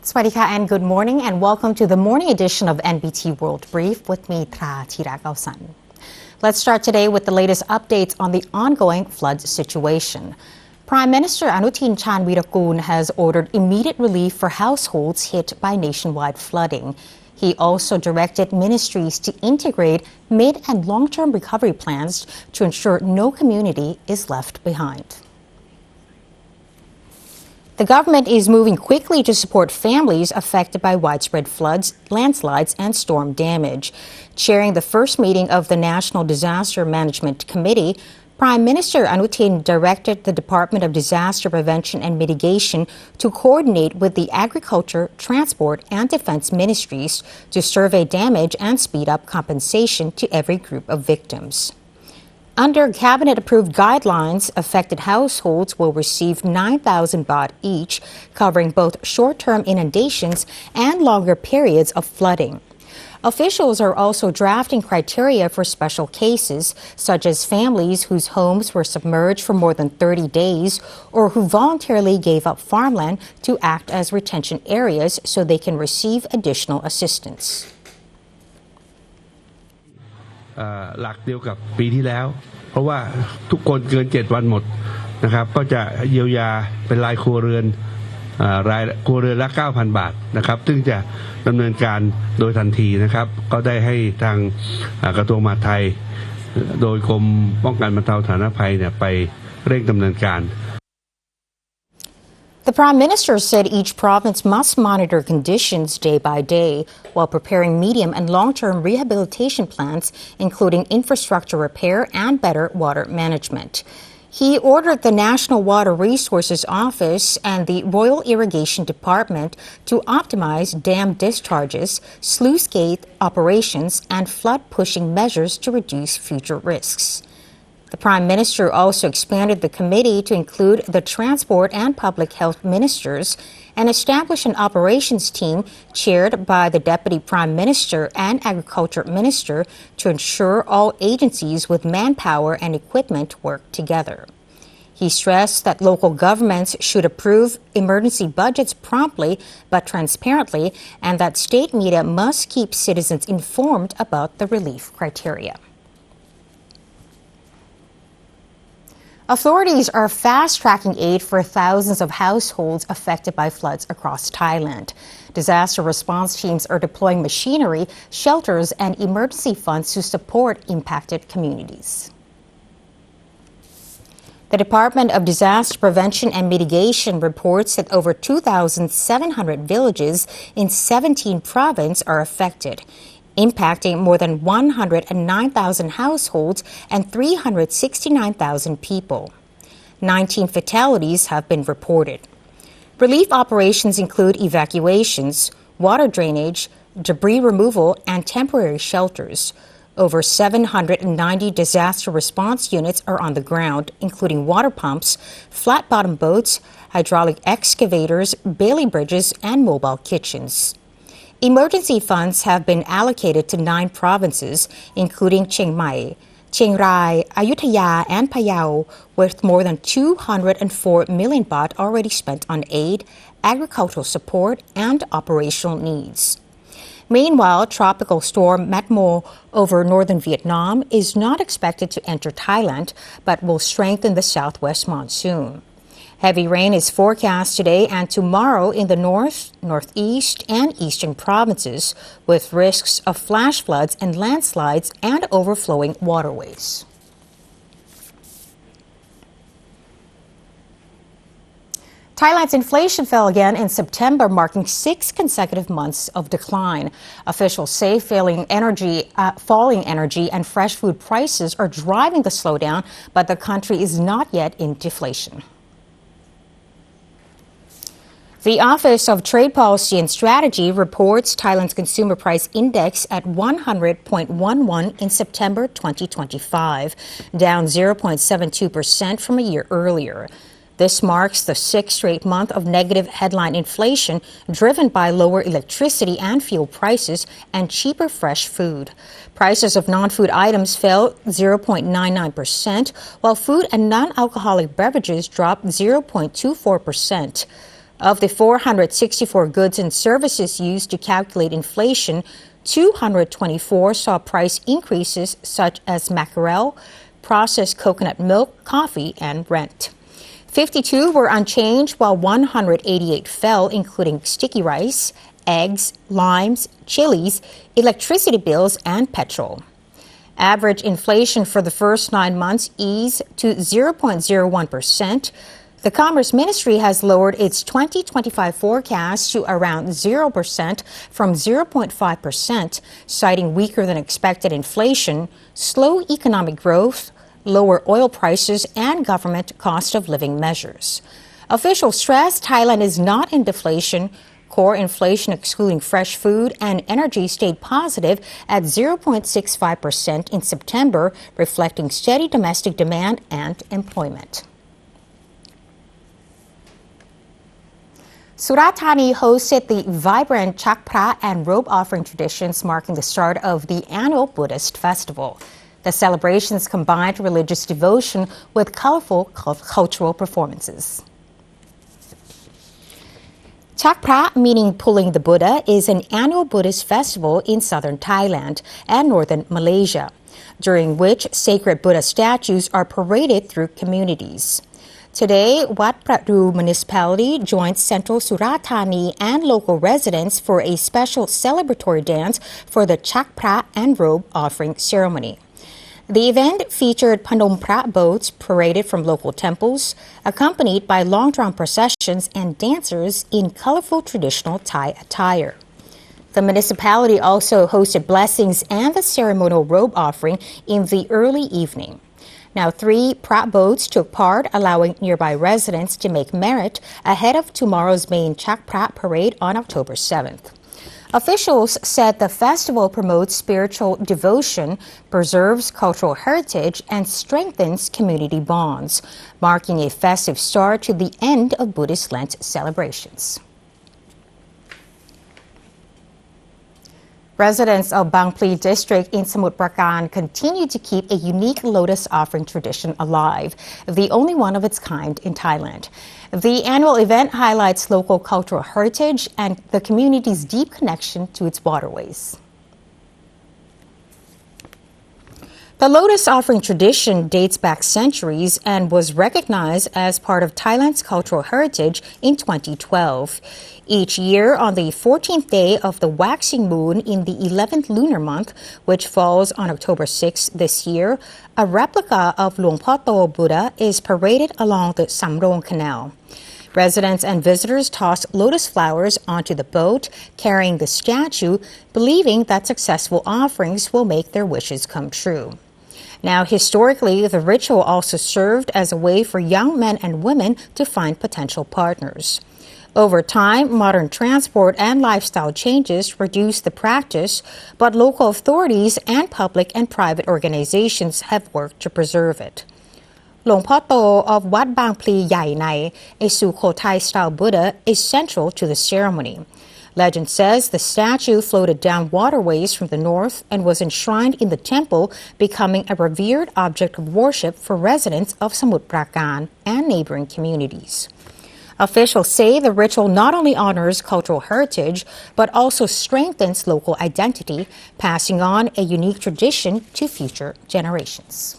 Swadika and good morning and welcome to the morning edition of NBT World Brief with me, Tra Tiragausan. Let's start today with the latest updates on the ongoing flood situation. Prime Minister Anutin Chanvirakul has ordered immediate relief for households hit by nationwide flooding. He also directed ministries to integrate mid- and long-term recovery plans to ensure no community is left behind. The government is moving quickly to support families affected by widespread floods, landslides, and storm damage. Chairing the first meeting of the National Disaster Management Committee, Prime Minister Anutin directed the Department of Disaster Prevention and Mitigation to coordinate with the Agriculture, Transport, and Defense ministries to survey damage and speed up compensation to every group of victims. Under cabinet-approved guidelines, affected households will receive 9,000 baht each, covering both short-term inundations and longer periods of flooding. Officials are also drafting criteria for special cases, such as families whose homes were submerged for more than 30 days or who voluntarily gave up farmland to act as retention areas so they can receive additional assistance. หลักเดียวกับปีที่แล้วเพราะว่าทุกคนเกิน7วันหมดนะครับก็จะเยียวยาเป็นรายครัวเรือนรายครัวเรือนละ 9,000 บาทนะครับซึ่งจะดำเนินการโดยทันทีนะครับก็ได้ให้ทางกระทรวงมหาดไทยโดยกรมป้องกันบรรเทาสาธารณภัยเนี่ยไปเร่งดำเนินการ The Prime Minister said each province must monitor conditions day by day while preparing medium and long-term rehabilitation plans, including infrastructure repair and better water management. He ordered the National Water Resources Office and the Royal Irrigation Department to optimize dam discharges, sluice gate operations, and flood-pushing measures to reduce future risks. The Prime Minister also expanded the committee to include the Transport and Public Health Ministers and establish an operations team chaired by the Deputy Prime Minister and Agriculture Minister to ensure all agencies with manpower and equipment work together. He stressed that local governments should approve emergency budgets promptly but transparently and that state media must keep citizens informed about the relief criteria. Authorities are fast-tracking aid for thousands of households affected by floods across Thailand. Disaster response teams are deploying machinery, shelters, and emergency funds to support impacted communities. The Department of Disaster Prevention and Mitigation reports that over 2,700 villages in 17 provinces are affected, impacting more than 109,000 households and 369,000 people. 19 fatalities have been reported. Relief operations include evacuations, water drainage, debris removal, and temporary shelters. Over 790 disaster response units are on the ground, including water pumps, flat-bottom boats, hydraulic excavators, bailey bridges, and mobile kitchens. Emergency funds have been allocated to 9 provinces, including Chiang Mai, Chiang Rai, Ayutthaya, and Phayao, with more than 204 million baht already spent on aid, agricultural support, and operational needs. Meanwhile, tropical storm Matmo over northern Vietnam is not expected to enter Thailand, but will strengthen the southwest monsoon. Heavy rain is forecast today and tomorrow in the north, northeast, and eastern provinces, with risks of flash floods and landslides and overflowing waterways. Thailand's inflation fell again in September, marking 6 consecutive months of decline. Officials say falling energy and fresh food prices are driving the slowdown, but the country is not yet in deflation. The Office of Trade Policy and Strategy reports Thailand's consumer price index at 100.11 in September 2025, down 0.72% from a year earlier. This marks the 6th straight month of negative headline inflation driven by lower electricity and fuel prices and cheaper fresh food. Prices of non-food items fell 0.99%, while food and non-alcoholic beverages dropped 0.24%. Of the 464 goods and services used to calculate inflation, 224 saw price increases such as mackerel, processed coconut milk, coffee, and rent. 52 were unchanged while 188 fell, including sticky rice, eggs, limes, chilies, electricity bills, and petrol. Average inflation for the first 9 months eased to 0.01%. The Commerce Ministry has lowered its 2025 forecast to around 0% from 0.5%, citing weaker than expected inflation, slow economic growth, lower oil prices, and government cost of living measures. Officials stress Thailand is not in deflation. Core inflation excluding fresh food and energy stayed positive at 0.65% in September, reflecting steady domestic demand and employment. Surat Thani hosted the vibrant Chak Phra and robe offering traditions marking the start of the annual Buddhist festival. The celebrations combined religious devotion with colorful cultural performances. Chak Phra, meaning pulling the Buddha, is an annual Buddhist festival in southern Thailand and northern Malaysia, during which sacred Buddha statues are paraded through communities. Today, Wat Pradu municipality joins Central Surat Thani and local residents for a special celebratory dance for the Chak Phra and robe offering ceremony. The event featured Panom Phra boats paraded from local temples, accompanied by long-drawn processions and dancers in colorful traditional Thai attire. The municipality also hosted blessings and the ceremonial robe offering in the early evening. Now, 3 Phra boats took part, allowing nearby residents to make merit ahead of tomorrow's main Chak Phra parade on October 7th. Officials said the festival promotes spiritual devotion, preserves cultural heritage, and strengthens community bonds, marking a festive start to the end of Buddhist Lent celebrations. Residents of Bang Pli district in Samut Prakan continue to keep a unique lotus offering tradition alive, the only one of its kind in Thailand. The annual event highlights local cultural heritage and the community's deep connection to its waterways. The lotus offering tradition dates back centuries and was recognized as part of Thailand's cultural heritage in 2012. Each year, on the 14th day of the waxing moon in the 11th lunar month, which falls on October 6 this year, a replica of Luang Pho To Buddha is paraded along the Samrong Canal. Residents and visitors toss lotus flowers onto the boat, carrying the statue, believing that successful offerings will make their wishes come true. Now, historically, the ritual also served as a way for young men and women to find potential partners. Over time, modern transport and lifestyle changes reduced the practice, but local authorities and public and private organizations have worked to preserve it. Luang Pho To of Wat Bang Pli Yai Nai, a Sukhothai-style Buddha, is central to the ceremony. Legend says the statue floated down waterways from the north and was enshrined in the temple, becoming a revered object of worship for residents of Samut Prakan and neighboring communities. Officials say the ritual not only honors cultural heritage, but also strengthens local identity, passing on a unique tradition to future generations.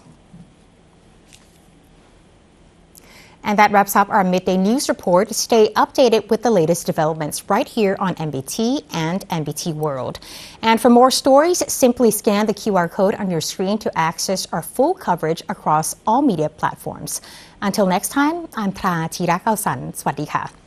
And that wraps up our midday news report. Stay updated with the latest developments right here on NBT and NBT World. And for more stories, simply scan the QR code on your screen to access our full coverage across all media platforms. Until next time, I'm Pra Thirakalsan. สวัสดีค่ะ